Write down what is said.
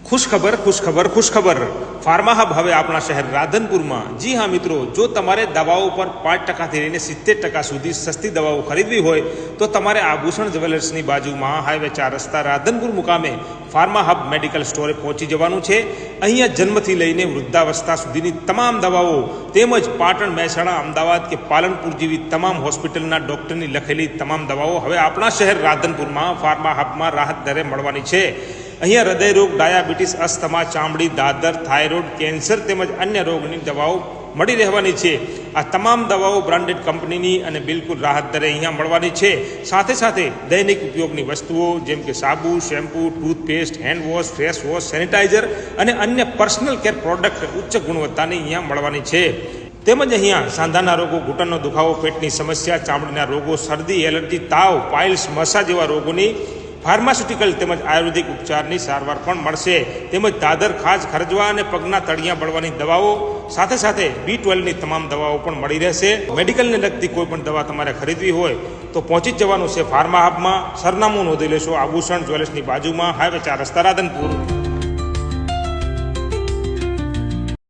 ખુશખબર ખુશખબર ખુશખબર pharma hub હવે આપણા શહેર રાધનપુરમાં। જી હા મિત્રો, જો તમારે દવાઓ પર 5% લઈને 70% સુધી સસ્તી દવાઓ ખરીદવી હોય તો તમારે આભૂષણ જ્વેલર્સની બાજુમાં હાઈવે 4 રસ્તા રાધનપુર મુકામે ફાર્મા હબ મેડિકલ સ્ટોરે પહોંચી જવાનું છે। અહીંયા જન્મથી લઈને વૃદ્ધાવસ્થા સુધીની તમામ દવાઓ તેમજ પાટણ, મહેસાણા, અમદાવાદ કે પાલનપુર જેવી તમામ હોસ્પિટલના ડૉક્ટરની લખેલી તમામ દવાઓ હવે આપણા શહેર રાધનપુરમાં ફાર્મા હબમાં રાહત દરે મળવાની છે। અહીંયા હૃદયરોગ, ડાયાબિટીસ, અસ્થમા, ચામડી, દાદર, થાઇરોઇડ, કેન્સર તેમજ અન્ય રોગની દવાઓ મળી રહેવાની છે। આ તમામ દવાઓ બ્રાન્ડેડ કંપનીની અને બિલકુલ રાહત દરે અહીંયા મળવાની છે। સાથે સાથે દૈનિક ઉપયોગની વસ્તુઓ જેમ કે સાબુ, shampoo, toothpaste, hand wash, face wash, sanitiser અને અન્ય પર્સનલ કેર પ્રોડક્ટ ઉચ્ચ ગુણવત્તાની અહીંયા મળવાની છે। તેમજ અહીંયા સાંધાના રોગો, ઘૂંટણનો દુખાવો, પેટની સમસ્યા, ચામડીના રોગો, શરદી, એલર્જી, તાવ, પાઇલ્સ, મસા જેવા રોગોની ફાર્માસ્યુટિકલ તેમજ આયુર્વેદિક ઉપચારની સારવાર પણ મળશે। તેમજ દાદર, ખાજ, ખરજવા અને પગના તળિયા બળવાની દવાઓ સાથે સાથે B12ની તમામ દવાઓ પણ મળી રહેશે। મેડિકલને લગતી કોઈ પણ દવા તમારે ખરીદવી હોય તો પહોંચી જ જવાનું છે ફાર્મા હબમાં। સરનામું નોંધી લેશો, આભૂષણ જ્વેલર્સની બાજુમાં, હાઈવે 4 રસ્તા, રાધનપુર।